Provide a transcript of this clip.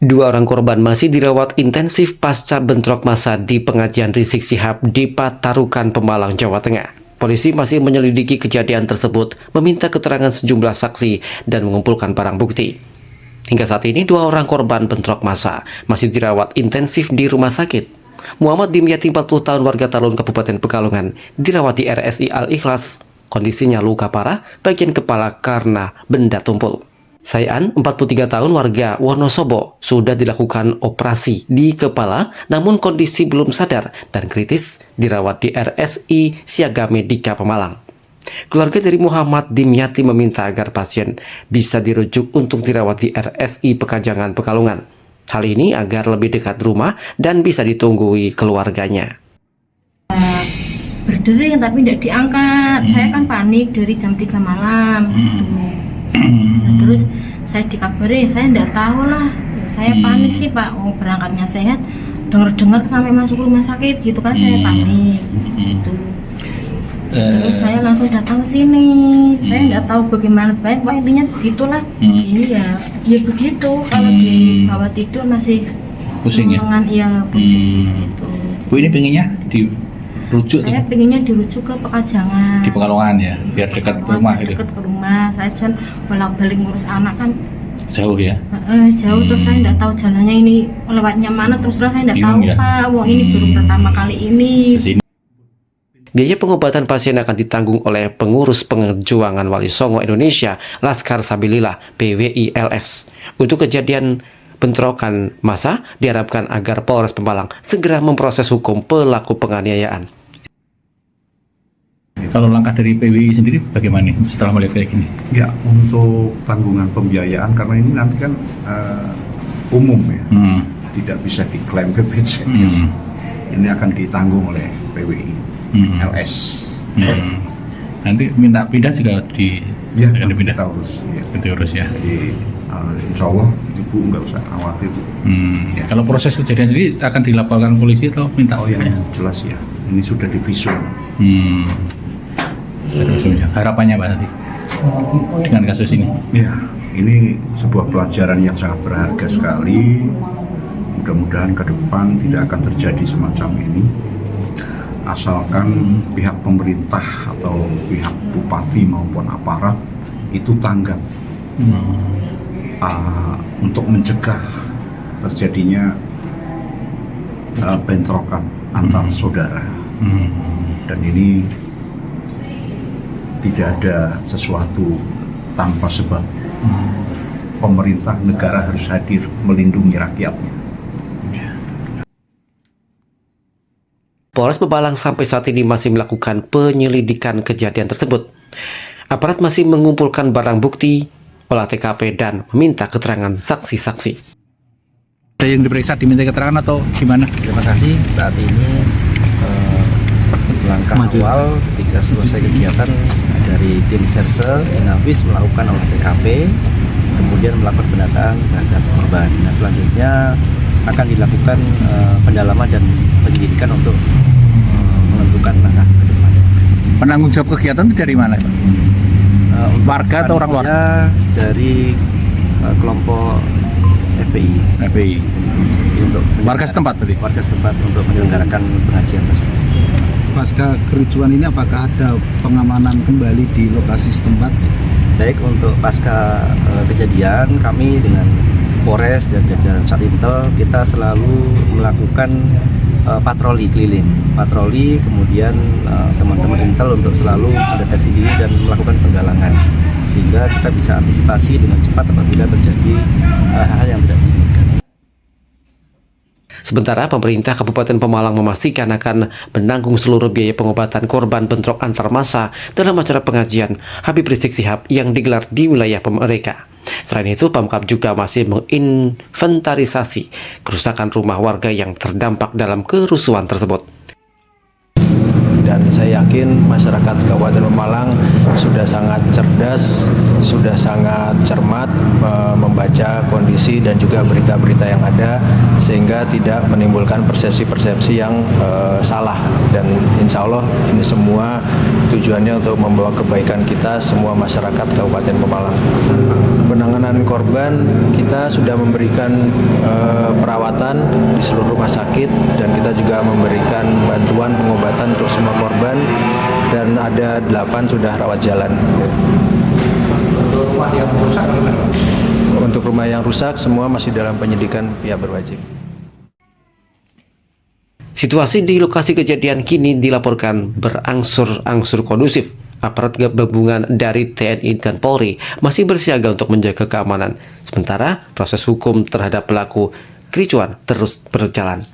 Dua orang korban masih dirawat intensif pasca bentrok massa di pengajian Rizik Syihab di Patarukan, Pemalang, Jawa Tengah. Polisi masih menyelidiki kejadian tersebut, meminta keterangan sejumlah saksi, dan mengumpulkan barang bukti. Hingga saat ini, dua orang korban bentrok massa masih dirawat intensif di rumah sakit. Muhammad Dimyati, 40 tahun, warga Talun, Kabupaten Pekalongan, dirawat di RSI Al-Ikhlas. Kondisinya luka parah, bagian kepala karena benda tumpul. Sayan, 43 tahun, warga Wonosobo, sudah dilakukan operasi di kepala, namun kondisi belum sadar dan kritis, dirawat di RSI Siaga Medika Pemalang. Keluarga dari Muhammad Dimyati meminta agar pasien bisa dirujuk untuk dirawat di RSI Pekajangan, Pekalongan. Hal ini agar lebih dekat rumah dan bisa ditunggui keluarganya. Berdering tapi tidak diangkat. Saya kan panik dari jam 3 malam. Nah, terus saya dikabarin, saya tidak tahu lah. Saya panik sih Pak, berangkatnya sehat, dengar sampai masuk rumah sakit gitu kan, saya panik gitu. Terus saya langsung datang ke sini. Saya tidak tahu bagaimana baik, Pak, intinya begitulah. Ini ya begitu. Kalau di bawah tidur masih pusing ya? Iya, pusing gitu. Bu, ini pengennya dirujuk? Saya pengennya dirujuk ke Pekajangan. Di Pekalongan ya, biar dekat rumah gitu. Dekat ke rumah. Saya kan bolak-balik ngurus anak kan. Jauh ya? Jauh, terus saya tidak tahu jalannya ini lewatnya mana, terus saya tidak tahu ya? Pak. Wah, ini baru pertama kali ini. Kesini. Biaya pengobatan pasien akan ditanggung oleh Pengurus Perjuangan Wali Songo Indonesia Laskar Sabilillah PWILS. Untuk kejadian bentrokan massa, diharapkan agar Polres Pemalang segera memproses hukum pelaku penganiayaan. Kalau langkah dari PWI sendiri bagaimana nih setelah melihat kayak gini? Ya, untuk tanggungan pembiayaan, karena ini nanti kan umum ya, tidak bisa diklaim BPJS. Ini akan ditanggung oleh PWI LS. Nanti minta pindah juga akan dipindah. Kita urus, ya. Kita urus ya. Jadi insya Allah Ibu nggak usah khawatir. Ya. Kalau proses kejadian sendiri akan dilaporkan polisi atau minta? Oh ya, jelas ya. Ini sudah divisum. Harapannya Pak nanti dengan kasus ini? Ya, ini sebuah pelajaran yang sangat berharga sekali. Mudah-mudahan ke depan tidak akan terjadi semacam ini. Asalkan pihak pemerintah atau pihak bupati maupun aparat itu tanggap untuk mencegah terjadinya bentrokan antar saudara. Dan ini tidak ada sesuatu tanpa sebab. Pemerintah negara harus hadir melindungi rakyatnya. Polres Pemalang sampai saat ini masih melakukan penyelidikan kejadian tersebut. Aparat masih mengumpulkan barang bukti, olah TKP, dan meminta keterangan saksi-saksi. Ada yang diperiksa diminta keterangan atau gimana? Terima kasih. Saat ini langkah awal ketika selesai kegiatan dari tim Serse Inavis melakukan olah TKP, kemudian melakukan pendataan terhadap korban. Nah, selanjutnya akan dilakukan pendalaman dan penyelidikan untuk menentukan langkah ke depan. Penanggung jawab kegiatan itu dari mana, Pak? Warga atau orang luar? Dari kelompok FPI. Untuk warga setempat berarti? Warga setempat untuk menyelenggarakan pengajian tersebut. Pasca kericuan ini apakah ada pengamanan kembali di lokasi setempat? Baik, untuk pasca kejadian kami dengan Polres dan jajaran Satintel kita selalu melakukan patroli keliling, kemudian teman-teman Intel untuk selalu mendeteksi diri dan melakukan penggalangan sehingga kita bisa antisipasi dengan cepat apabila terjadi hal-hal yang tidak diinginkan. Sementara pemerintah Kabupaten Pemalang memastikan akan menanggung seluruh biaya pengobatan korban bentrok antar massa dalam acara pengajian Habib Rizik Syihab yang digelar di wilayah mereka. Selain itu, Pemkab juga masih menginventarisasi kerusakan rumah warga yang terdampak dalam kerusuhan tersebut. Dan dan saya yakin masyarakat Kabupaten Pemalang sudah sangat cerdas, sudah sangat cermat membaca kondisi dan juga berita-berita yang ada, sehingga tidak menimbulkan persepsi-persepsi yang salah. Dan insya Allah ini semua tujuannya untuk membawa kebaikan kita semua masyarakat Kabupaten Pemalang. Penanganan korban, kita sudah memberikan perawatan di seluruh rumah sakit, dan kita juga memberikan bantuan pengobatan untuk semua korban, dan ada 8 sudah rawat jalan. Untuk rumah yang rusak semua masih dalam penyidikan pihak berwajib. Situasi di lokasi kejadian kini dilaporkan berangsur-angsur kondusif. Aparat gabungan dari TNI dan Polri masih bersiaga untuk menjaga keamanan. Sementara proses hukum terhadap pelaku kericuan terus berjalan.